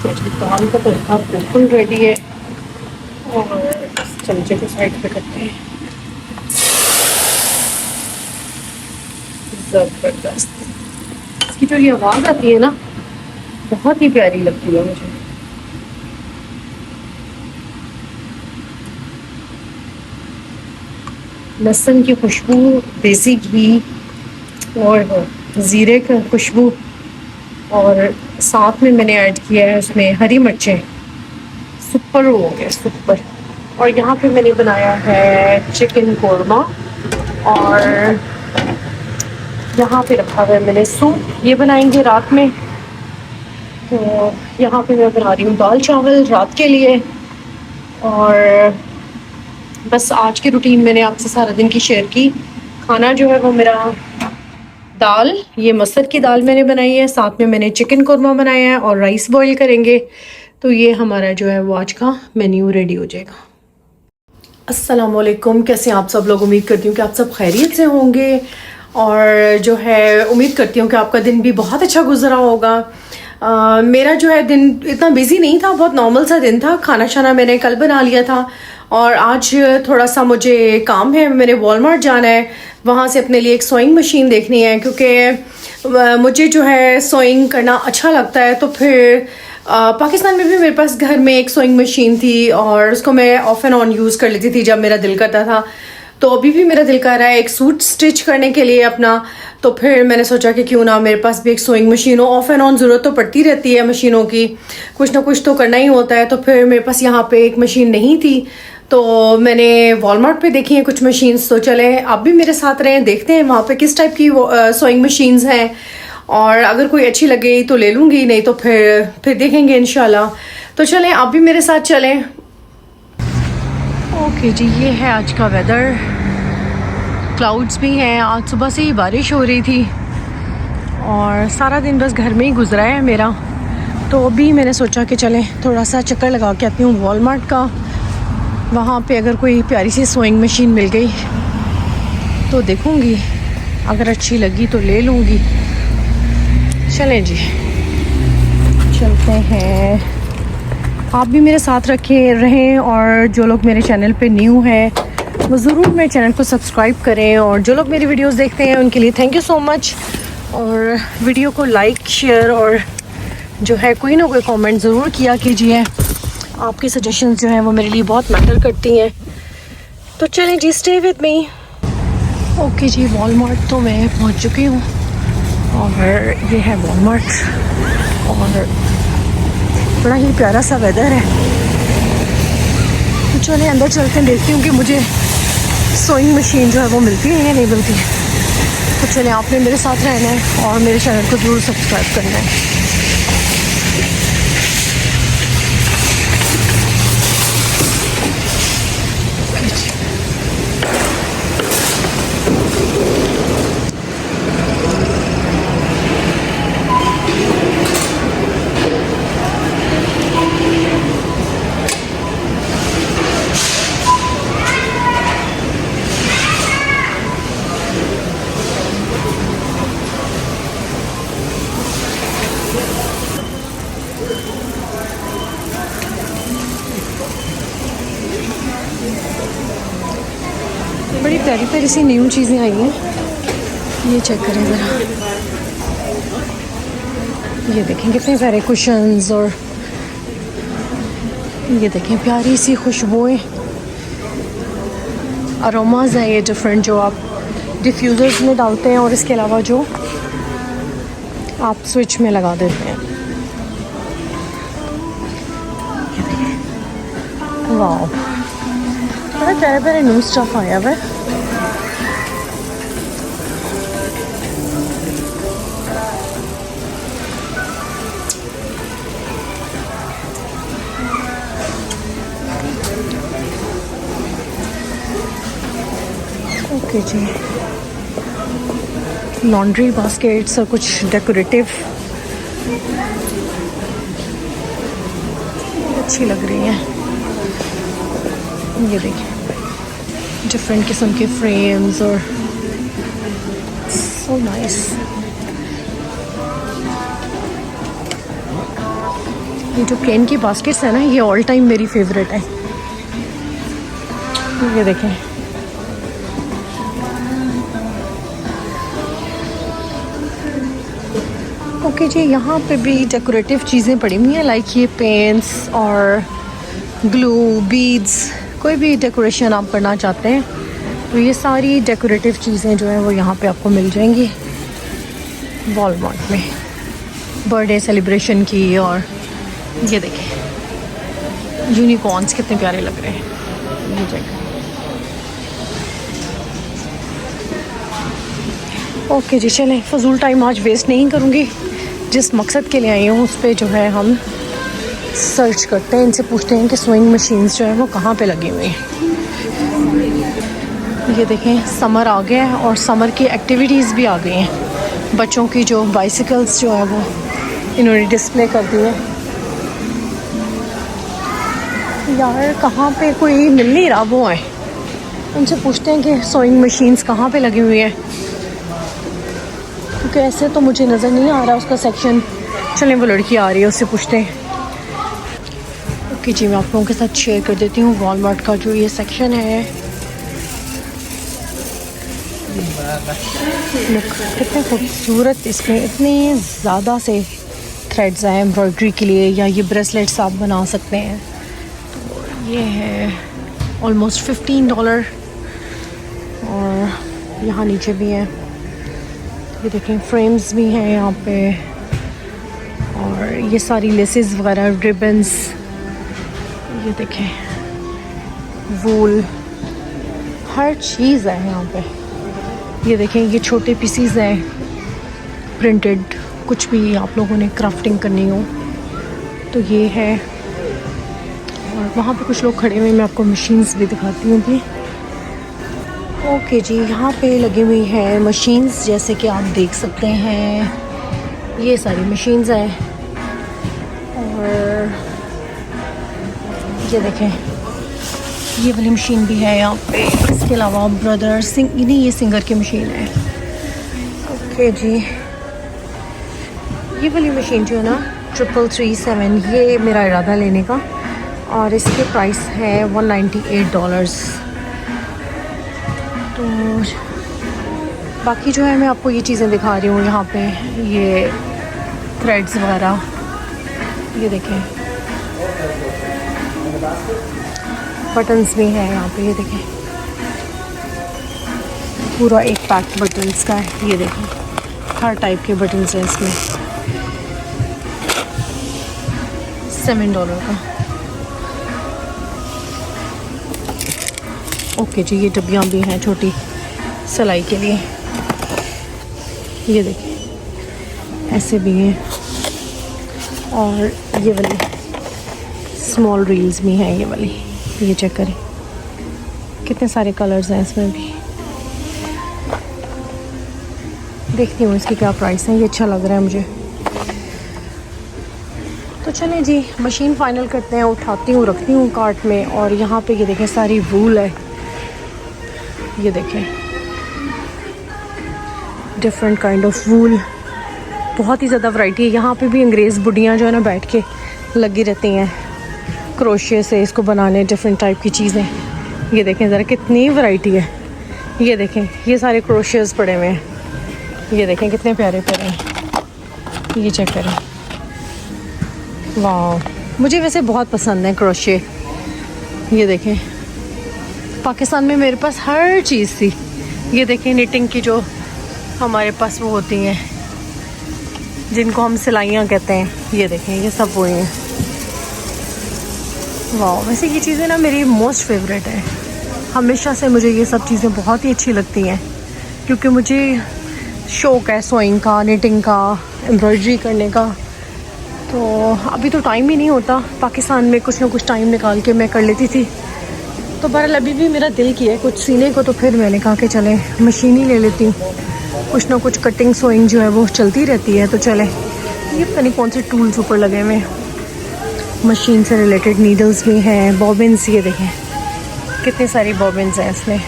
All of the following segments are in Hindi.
दाल का तड़का बिल्कुल रेडी है और चमचे को साइड पे करते हैं। ज़बरदस्त। इसकी जो ये आवाज़ आती है ना, बहुत ही प्यारी लगती है मुझे। लहसुन की खुशबू, देसी घी और ज़ीरे का खुशबू, और साथ में मैंने ऐड किया है उसमें हरी मिर्चें। सुपर हो गया, सुपर। और यहाँ पे मैंने बनाया है चिकन कोरमा, और यहाँ पे रखा हुआ है मैंने सूप। ये बनाएंगे रात में। तो यहाँ पे मैं बना रही हूँ दाल चावल रात के लिए। और बस आज की रूटीन मैंने आपसे सारा दिन की शेयर की। खाना जो है वो मेरा दाल, ये मसर की दाल मैंने बनाई है, साथ में मैंने चिकन कोरमा बनाया है और राइस बॉईल करेंगे। तो ये हमारा जो है वो आज का मेन्यू रेडी हो जाएगा। अस्सलाम वालेकुम, कैसे हैं आप सब लोग। उम्मीद करती हूँ कि आप सब खैरियत से होंगे, और जो है उम्मीद करती हूँ कि आपका दिन भी बहुत अच्छा गुजरा होगा। मेरा जो है दिन इतना बिजी नहीं था, बहुत नॉर्मल सा दिन था। खाना शाना मैंने कल बना लिया था, और आज थोड़ा सा मुझे काम है। मैंने वॉलमार्ट जाना है, वहाँ से अपने लिए एक सोइंग मशीन देखनी है, क्योंकि मुझे जो है सोइंग करना अच्छा लगता है। तो फिर पाकिस्तान में भी मेरे पास घर में एक सोइंग मशीन थी, और उसको मैं ऑफ एंड ऑन यूज़ कर लेती थी जब मेरा दिल करता था। तो अभी भी मेरा दिल कर रहा है एक सूट स्टिच करने के लिए अपना। तो फिर मैंने सोचा कि क्यों ना मेरे पास भी एक सोइंग मशीन हो। ऑफ एंड ऑन ज़रूरत तो पड़ती रहती है मशीनों की, कुछ ना कुछ तो करना ही होता है। तो फिर मेरे पास यहाँ पे एक मशीन नहीं थी, तो मैंने वॉलमार्ट पे देखी हैं कुछ मशीन्स। तो चले आप भी मेरे साथ रहें, देखते हैं वहाँ पे किस टाइप की सोइंग मशीन्स हैं, और अगर कोई अच्छी लगे तो ले लूँगी, नहीं तो फिर देखेंगे इंशाल्लाह। तो चलें आप भी मेरे साथ चलें। ओके जी, ये है आज का वेदर। क्लाउड्स भी हैं, आज सुबह से ही बारिश हो रही थी, और सारा दिन बस घर में ही गुजरा है मेरा। तो अभी मैंने सोचा कि चलें थोड़ा सा चक्कर लगा के आती हूँ वॉलमार्ट का। वहाँ पे अगर कोई प्यारी सी सोइंग मशीन मिल गई तो देखूँगी, अगर अच्छी लगी तो ले लूँगी। चलें जी, चलते हैं। आप भी मेरे साथ रहें, और जो लोग मेरे चैनल पे न्यू हैं वो ज़रूर मेरे चैनल को सब्सक्राइब करें, और जो लोग मेरी वीडियोस देखते हैं उनके लिए थैंक यू सो मच। और वीडियो को लाइक, शेयर और जो है कोई ना कोई कमेंट ज़रूर किया कीजिए। आपकी सजेशंस जो हैं वो मेरे लिए बहुत मैटर करती हैं। तो चलें जी, स्टे विद मी। ओके जी, वॉलमार्ट तो मैं पहुँच चुकी हूँ, और ये है वॉलमार्ट, और बड़ा ही प्यारा सा वेदर है। तो चलिए अंदर चलते हैं, देखती हूँ कि मुझे सोइंग मशीन जो है वो मिलती है या नहीं मिलती है। तो चलिए आपने मेरे साथ रहना है, और मेरे चैनल को ज़रूर सब्सक्राइब करना है। बड़ी प्यारी प्यारी सी न्यू चीज़ें आई हैं, ये चेक करें ज़रा। ये देखें कितने सारे कुशन्स, और ये देखें प्यारी सी खुशबुएं, अरोमाज हैं ये डिफरेंट, जो आप डिफ्यूज़र्स में डालते हैं, और इसके अलावा जो आप स्विच में लगा देते हैं। वाह, बड़ा प्यारे प्यारे न्यू स्टफ आया हुआ है। ओके जी, लॉन्ड्री बास्केट्स और कुछ डेकोरेटिव अच्छी लग रही हैं। ये देखिए डिफरेंट किस्म के फ्रेम्स, और सो नाइस। ये जो केन की बास्केट्स है ना, ये ऑल टाइम मेरी फेवरेट है। ये देखें, ओके जी, यहाँ पे भी डेकोरेटिव चीज़ें पड़ी हुई हैं, लाइक ये पेंट्स और ग्लू, बीड्स, कोई भी डेकोरेशन आप करना चाहते हैं तो ये सारी डेकोरेटिव चीज़ें जो हैं वो यहाँ पे आपको मिल जाएंगी वॉलमार्ट में, बर्थडे सेलिब्रेशन की। और ये देखें यूनिकॉर्न्स कितने प्यारे लग रहे हैं। ये जगह ओके जी, चलें, फजूल टाइम आज वेस्ट नहीं करूँगी। जिस मकसद के लिए आई हूँ उस पर जो है हम सर्च करते हैं, इनसे पूछते हैं कि स्विंग मशीन्स जो है वो कहाँ पे लगी हुई हैं। ये देखें, समर आ गया है और समर की एक्टिविटीज़ भी आ गई हैं। बच्चों की जो बाइसिकल्स जो है वो इन्होंने डिस्प्ले कर दी है। यार कहाँ पे कोई मिल नहीं रहा, वो है, उनसे पूछते हैं कि सोइंग मशीन्स कहाँ पे लगी हुई हैं, क्योंकि ऐसे तो मुझे नज़र नहीं आ रहा उसका सेक्शन। चलें, वो लड़की आ रही है, उससे पूछते हैं। ओके जी, मैं आप लोगों के साथ शेयर कर देती हूँ वॉलमार्ट का जो ये सेक्शन है। कितने खूबसूरत, इसमें इतने ज़्यादा से थ्रेड्स हैं एम्ब्रॉयडरी के लिए, या ये ब्रेसलेट्स आप बना सकते हैं। तो ये है ऑलमोस्ट $15। और यहाँ नीचे भी हैं, ये देखें, फ्रेम्स भी हैं यहाँ पे, और ये सारी लेसेस वगैरह, रिबन्स, ये देखें, वूल, हर चीज़ है यहाँ पे। ये देखें, ये छोटे पीसीज हैं प्रिंटेड, कुछ भी आप लोगों ने क्राफ्टिंग करनी हो तो ये है। और वहाँ पे कुछ लोग खड़े हुए, मैं आपको मशीन्स भी दिखाती हूँ भी। ओके जी, यहाँ पे लगी हुई है मशीन्स, जैसे कि आप देख सकते हैं ये सारी मशीन्स हैं। और ये देखें, ये वाली मशीन भी है यहाँ पे। इसके अलावा ब्रदर नहीं, ये सिंगर की मशीन है। ओके जी, ये वाली मशीन जो है ना 3337, ये मेरा इरादा लेने का, और इसके प्राइस है $198। तो बाकी जो है मैं आपको ये चीज़ें दिखा रही हूँ यहाँ पे, ये थ्रेड्स वगैरह, ये देखें, बटन्स भी हैं यहाँ पे, ये देखें, पूरा एक पैक बटन्स का है। ये देखें, हर टाइप के बटन्स हैं इसमें, $7 का। ओके जी, ये डब्बियाँ भी हैं छोटी सिलाई के लिए, ये देखिए, ऐसे भी हैं। और ये वाली स्मॉल रील्स भी हैं, ये वाली, ये चेक करें, कितने सारे कलर्स हैं इसमें भी। देखती हूँ इसकी क्या प्राइस है, ये अच्छा लग रहा है मुझे। तो चलें जी, मशीन फाइनल करते हैं, उठाती हूँ, रखती हूँ कार्ट में। और यहाँ पे ये देखें, सारी वूल है, ये देखें, डिफरेंट काइंड ऑफ वूल, बहुत ही ज़्यादा वैरायटी है। यहाँ पे भी अंग्रेज़ बुढ़ियाँ जो है ना बैठ के लगी रहती हैं क्रोशे से इसको बनाने, डिफरेंट टाइप की चीज़ें। ये देखें ज़रा कितनी वैरायटी है। ये देखें, ये सारे क्रोशेस पड़े हुए हैं, ये देखें कितने प्यारे प्यारे हैं, ये चेक करें, वाह, मुझे वैसे बहुत पसंद है क्रोशे। ये देखें, पाकिस्तान में मेरे पास हर चीज़ थी। ये देखें, निटिंग की जो हमारे पास वो होती हैं जिनको हम सिलाइयाँ कहते हैं, ये देखें, ये सब वो हैं। वाह, वैसे ये चीज़ें ना मेरी मोस्ट फेवरेट है, हमेशा से मुझे ये सब चीज़ें बहुत ही अच्छी लगती हैं, क्योंकि मुझे शौक़ है सोइंग का, निटिंग का, एम्ब्रॉयडरी करने का। तो अभी तो टाइम ही नहीं होता, पाकिस्तान में कुछ ना कुछ टाइम निकाल के मैं कर लेती थी। तो बहरहाल अभी भी मेरा दिल किया है कुछ सीने को, तो फिर मैंने कहा कि चले मशीन ही ले लेती हूँ, कुछ ना कुछ कटिंग सोइंग जो है वो चलती रहती है। तो चले, ये पता नहीं कौन से टूल्स ऊपर लगे हुए हैं, मशीन से रिलेटेड नीडल्स भी हैं, बॉबिन्स, ये देखें कितने सारी बॉबिन्स हैं इसमें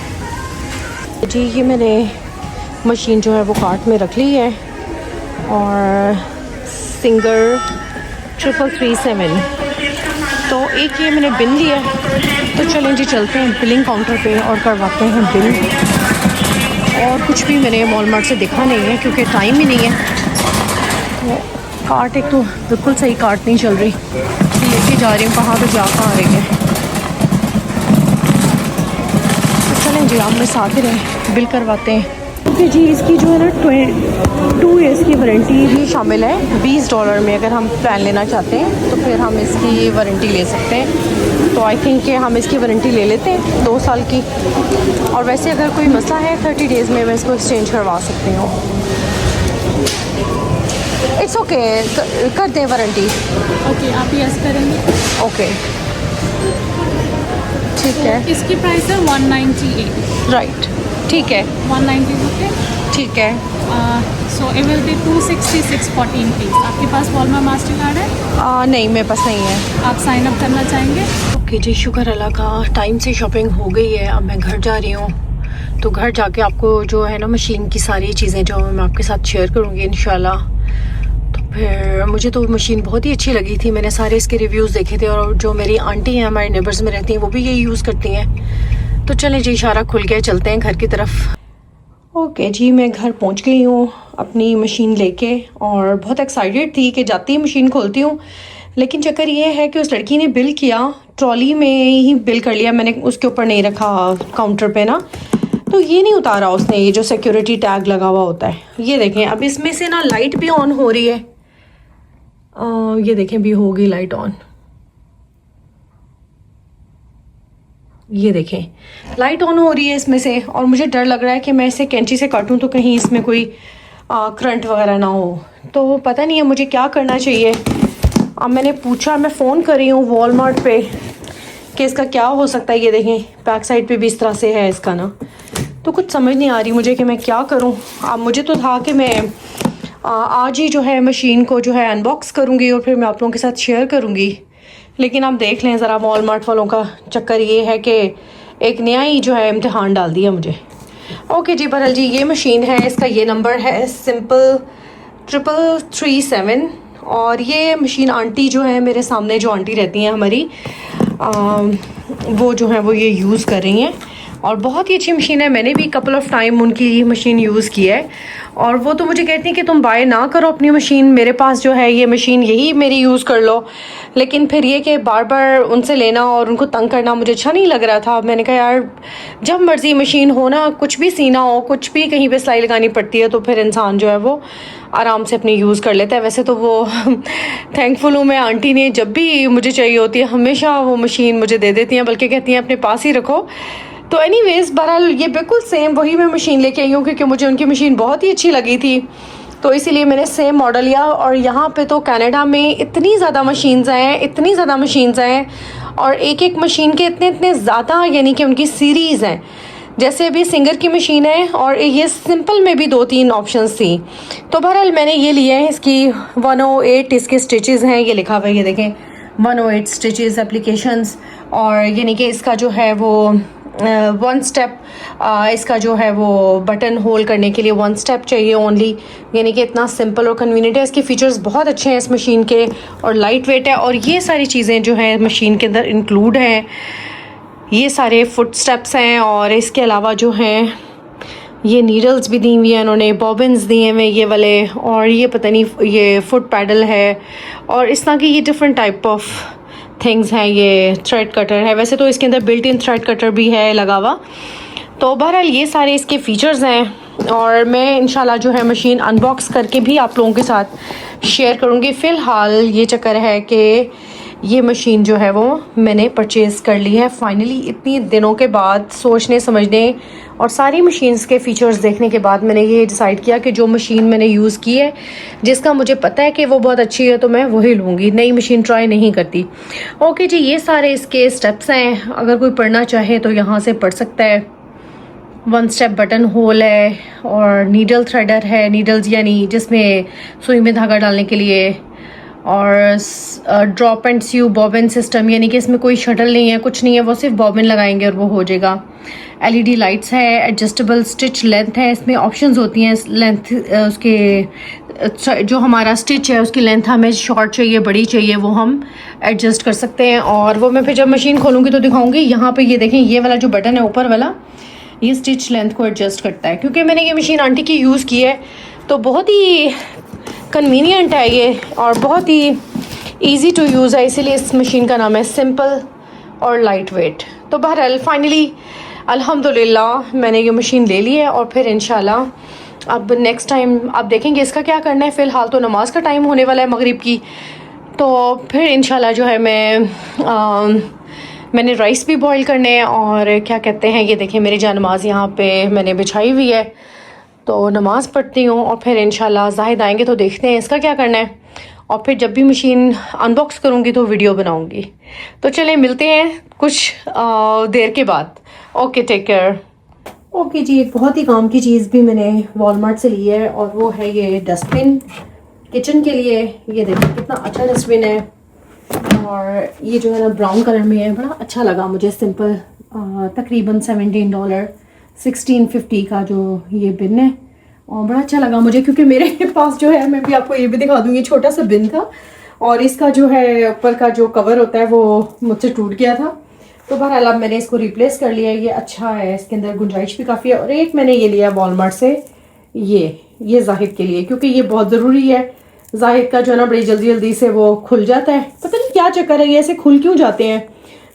जी। ये मैंने मशीन जो है वो कार्ट में रख ली है, और सिंगर 3337। तो एक ये मैंने बिल लिया, तो चलें जी चलते हैं बिलिंग काउंटर पे और करवाते हैं बिल। और कुछ भी मैंने वॉलमार्ट से देखा नहीं है क्योंकि टाइम ही नहीं है। कार्ट एक तो बिल्कुल सही कार्ट नहीं चल रही, लेके जा रही हूँ कहाँ तो जा कहाँ रही है। तो चलें जी आप मेरे साथ ही रहें, बिल करवाते हैं। ओके जी, इसकी जो है ना 2 ईयर्स की वारंटी भी शामिल है $20 में। अगर हम प्लान लेना चाहते हैं तो फिर हम इसकी वारंटी ले सकते हैं। तो आई थिंक कि हम इसकी वारंटी ले लेते हैं 2 साल की। और वैसे अगर कोई मसला है 30 डेज़ में मैं इसको एक्सचेंज करवा सकती हूँ। इट्स ओके, कर दें वारंटी। ओके, आप यस करेंगे। ओके ठीक है। इसकी प्राइस है 198। राइट, ठीक है 190 ओके, ठीक है। So it will be 266.14 please. आपके पास वॉलमार्ट मास्टर कार्ड है? नहीं मेरे पास नहीं है। आप साइन अप करना चाहेंगे? ओके जी, शुक्र अल्लाह का, टाइम से शॉपिंग हो गई है। अब मैं घर जा रही हूँ। तो घर जाके आपको जो है ना मशीन की सारी चीज़ें जो मैं आपके साथ शेयर करूँगी इंशाल्लाह। तो फिर मुझे तो मशीन बहुत ही अच्छी लगी थी। मैंने सारे इसके रिव्यूज़ देखे थे और जो मेरी आंटी हैं हमारे नेबर्स में रहती हैं वो भी यही यूज़ करती हैं। तो चलें जी, इशारा खुल गया, चलते हैं घर की तरफ। ओके जी, मैं घर पहुंच गई हूँ अपनी मशीन लेके और बहुत एक्साइटेड थी कि जाती ही मशीन खोलती हूँ। लेकिन चक्कर ये है कि उस लड़की ने बिल किया, ट्रॉली में ही बिल कर लिया, मैंने उसके ऊपर नहीं रखा काउंटर पे ना। तो ये नहीं उतारा उसने, ये जो सिक्योरिटी टैग लगा हुआ होता है। ये देखें, अब इसमें से ना लाइट भी ऑन हो रही है। ये देखें, भी हो गई लाइट ऑन। ये देखें लाइट ऑन हो रही है इसमें से। और मुझे डर लग रहा है कि मैं इसे कैंची से काटूं तो कहीं इसमें कोई करंट वगैरह ना हो। तो पता नहीं है मुझे क्या करना चाहिए। अब मैंने पूछा, मैं फ़ोन कर रही हूँ वॉलमार्ट पे कि इसका क्या हो सकता है। ये देखें बैक साइड पे भी इस तरह से है इसका ना। तो कुछ समझ नहीं आ रही मुझे कि मैं क्या करूँ। अब मुझे तो था कि मैं आज ही जो है मशीन को जो है अनबॉक्स करूँगी और फिर मैं आप लोगों के साथ शेयर करूँगी। लेकिन आप देख लें ज़रा, वॉलमार्ट वालों का चक्कर ये है कि एक नया ही जो है इम्तिहान डाल दिया मुझे। ओके जी, बहरहाल जी ये मशीन है, इसका ये नंबर है सिंपल 3337। और ये मशीन आंटी जो है मेरे सामने, जो आंटी रहती हैं हमारी, वो जो है वो ये यूज़ कर रही हैं। और बहुत ही अच्छी मशीन है। मैंने भी कपल ऑफ टाइम उनकी मशीन यूज़ की है। और वो तो मुझे कहती हैं कि तुम बाय ना करो अपनी मशीन, मेरे पास जो है ये मशीन यही मेरी यूज़ कर लो। लेकिन फिर ये कि बार बार उनसे लेना और उनको तंग करना मुझे अच्छा नहीं लग रहा था। मैंने कहा यार, जब मर्ज़ी मशीन हो ना, कुछ भी सीना हो, कुछ भी कहीं पे सिलाई लगानी पड़ती है तो फिर इंसान जो है वो आराम से अपनी यूज़ कर लेता है। वैसे तो वो थैंकफुल हूँ मैं, आंटी ने जब भी मुझे चाहिए होती है हमेशा वो मशीन मुझे दे देती हैं, बल्कि कहती हैं अपने पास ही रखो। तो एनीवेज, बहरहाल ये बिल्कुल सेम वही मैं मशीन लेके आई हूँ क्योंकि मुझे उनकी मशीन बहुत ही अच्छी लगी थी। तो इसीलिए मैंने सेम मॉडल लिया। और यहाँ पे तो कनाडा में इतनी ज़्यादा मशीन्स हैं, इतनी ज़्यादा मशीन्स हैं, और एक एक मशीन के इतने इतने ज़्यादा यानी कि उनकी सीरीज़ हैं। जैसे अभी सिंगर की मशीन है और ये सिंपल में भी 2-3 ऑप्शंस थी। तो बहरहाल मैंने ये लिए हैं। इसकी 108 इसके स्टिचेस हैं, ये लिखा हुआ है, ये देखें 108 स्टिचेस एप्लीकेशंस। और यानी कि इसका जो है वो 1 स्टेप, इसका जो है वो बटन होल्ड करने के लिए 1 स्टेप चाहिए ओनली। यानी कि इतना सिंपल और कन्वीनियंट है। इसके फीचर्स बहुत अच्छे हैं इस मशीन के, और लाइट वेट है। और ये सारी चीज़ें जो हैं मशीन के अंदर इंक्लूड हैं। ये सारे फुट स्टेप्स हैं, और इसके अलावा जो हैं ये नीडल्स भी दी हुई हैं उन्होंने, बॉबिन्स दिए हुए ये वाले, और ये पता नहीं ये फुट पैडल है, और इस तरह की ये डिफरेंट टाइप ऑफ थिंग्स हैं। ये थ्रेड कटर है, वैसे तो इसके अंदर बिल्ट इन थ्रेड कटर भी है लगा हुआ। तो बहरहाल ये सारे इसके फ़ीचर्स हैं, और मैं इंशाल्लाह जो है मशीन अनबॉक्स करके भी आप लोगों के साथ शेयर करूँगी। फ़िलहाल ये चक्कर है कि ये मशीन जो है वो मैंने परचेज़ कर ली है फाइनली। इतनी दिनों के बाद सोचने समझने और सारी मशीन्स के फ़ीचर्स देखने के बाद मैंने ये डिसाइड किया कि जो मशीन मैंने यूज़ की है, जिसका मुझे पता है कि वो बहुत अच्छी है, तो मैं वही लूँगी, नई मशीन ट्राई नहीं करती। ओके जी, ये सारे इसके स्टेप्स हैं। अगर कोई पढ़ना चाहे तो यहाँ से पढ़ सकता है। 1 स्टेप बटन होल है, और नीडल थ्रेडर है, नीडल्स यानी जिसमें सुई में धागा डालने के लिए, और ड्रॉप एंड स्यू बॉबिन सिस्टम, यानी कि इसमें कोई शटल नहीं है, कुछ नहीं है, वो सिर्फ बॉबिन लगाएंगे और वो हो जाएगा। LED लाइट्स है, एडजस्टेबल स्टिच लेंथ है, इसमें ऑप्शंस होती हैं लेंथ उसके जो हमारा स्टिच है उसकी लेंथ हमें शॉर्ट चाहिए, बड़ी चाहिए, वो हम एडजस्ट कर सकते हैं। और वो मैं फिर जब मशीन खोलूँगी तो दिखाऊंगी। यहाँ पे ये देखें, ये वाला जो बटन है ऊपर वाला, ये स्टिच लेंथ को एडजस्ट करता है। क्योंकि मैंने ये मशीन आंटी की यूज़ की है तो बहुत ही कन्वीनियंट है ये और बहुत ही ईज़ी टू यूज़ है, इसीलिए इस मशीन का नाम है सिंपल और लाइट वेट। तो बहरहाल फाइनली अल्हम्दुलिल्लाह मैंने ये मशीन ले ली है और फिर इंशाल्लाह अब नेक्स्ट टाइम आप देखेंगे इसका क्या करना है। फ़िलहाल तो नमाज का टाइम होने वाला है मगरिब की, तो फिर इंशाल्लाह जो है मैंने राइस भी बॉईल करने हैं और क्या कहते हैं, ये देखें मेरी जानमाज यहाँ पे मैंने बिछाई हुई है, तो नमाज़ पढ़ती हूँ और फिर इंशाल्लाह जाहिद आएंगे तो देखते हैं इसका क्या करना है। और फिर जब भी मशीन अनबॉक्स करूँगी तो वीडियो बनाऊँगी। तो चलें मिलते हैं कुछ देर के बाद। Okay, take care. ओके जी, एक बहुत ही काम की चीज़ भी मैंने वॉलमार्ट से ली है और वो है ये डस्टबिन किचन के लिए। ये देखिए कितना अच्छा डस्टबिन है और ये जो है ना ब्राउन कलर में है, बड़ा अच्छा लगा मुझे। सिंपल तकरीबन $17 1650 का जो ये बिन है और बड़ा अच्छा लगा मुझे, क्योंकि मेरे पास जो है, मैं भी आपको ये भी दिखा दूँगी, छोटा सा बिन था और इसका जो है ऊपर का जो कवर होता है वो मुझसे टूट गया था। तो बहरहाल अब मैंने इसको रिप्लेस कर लिया। ये अच्छा है, इसके अंदर गुंजाइश भी काफ़ी है। और एक मैंने ये लिया वॉलमार्ट से, ये जाहिद के लिए, क्योंकि ये बहुत ज़रूरी है। जाहिद का जो है ना बड़ी जल्दी जल्दी से वो खुल जाता है, पता नहीं क्या चक्कर है, ये ऐसे खुल क्यों जाते हैं।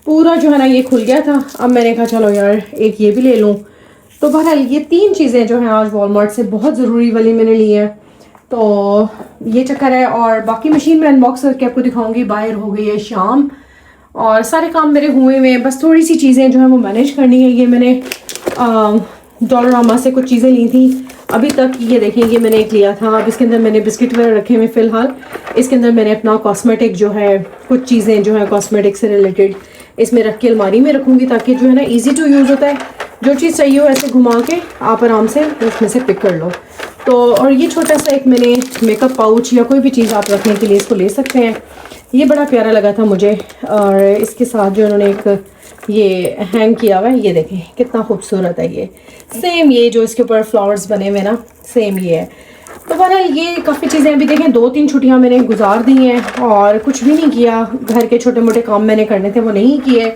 पूरा जो है ना ये खुल गया था। अब मैंने कहा चलो यार एक ये भी ले लूँ। तो बहरहाल ये 3 चीज़ें जो हैं आज वॉलमार्ट से बहुत ज़रूरी वाली मैंने ली है। तो ये चक्कर है। और बाकी मशीन में अनबॉक्स करके आपको दिखाऊंगी। बाहर हो गई है शाम और सारे काम मेरे हुए हैं, बस थोड़ी सी चीज़ें जो है वो मैनेज करनी है। ये मैंने डॉलरामा से कुछ चीज़ें ली थी अभी तक। ये देखें, ये मैंने एक लिया था। अब इसके अंदर मैंने बिस्किट वगैरह रखे हुए फ़िलहाल। इसके अंदर मैंने अपना कॉस्मेटिक जो है, कुछ चीज़ें जो है कॉस्मेटिक से रिलेटेड इसमें रख के अलमारी में रखूँगी, ताकि जो है ना ईजी टू यूज़ होता है। जो चीज़ चाहिए हो ऐसे घुमा के आप आराम से इसमें से पिक कर लो। तो और ये छोटा सा एक मैंने मेकअप पाउच या कोई भी चीज़ आप रखने के लिए इसको ले सकते हैं। ये बड़ा प्यारा लगा था मुझे। और इसके साथ जो उन्होंने एक ये हैंग किया हुआ है, ये देखें कितना खूबसूरत है। ये सेम ये जो इसके ऊपर फ्लावर्स बने हुए ना, सेम ये है। तो बहरहाल ये काफ़ी चीज़ें अभी देखें 2-3 छुट्टियां मैंने गुजार दी हैं और कुछ भी नहीं किया। घर के छोटे मोटे काम मैंने करने थे वो नहीं किए।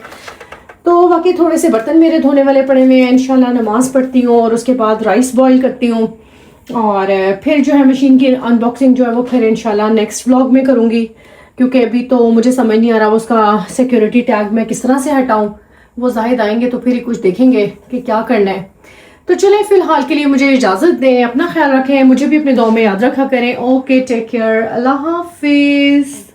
तो बाकी थोड़े से बर्तन मेरे धोने वाले पड़े हुए हैं। इंशाल्लाह नमाज़ पढ़ती हूँ और उसके बाद राइस बॉईल करती हूँ और फिर जो है मशीन की अनबॉक्सिंग जो है वो फिर इंशाल्लाह नेक्स्ट व्लॉग में करूँगी, क्योंकि अभी तो मुझे समझ नहीं आ रहा उसका सिक्योरिटी टैग मैं किस तरह से हटाऊँ। वो जाहिद आएंगे तो फिर ही कुछ देखेंगे कि क्या करना है। तो चलें फ़िलहाल के लिए मुझे इजाज़त दें। अपना ख्याल रखें, मुझे भी अपने दुआ में याद रखा करें। ओके, टेक केयर, अल्लाह हाफिज़।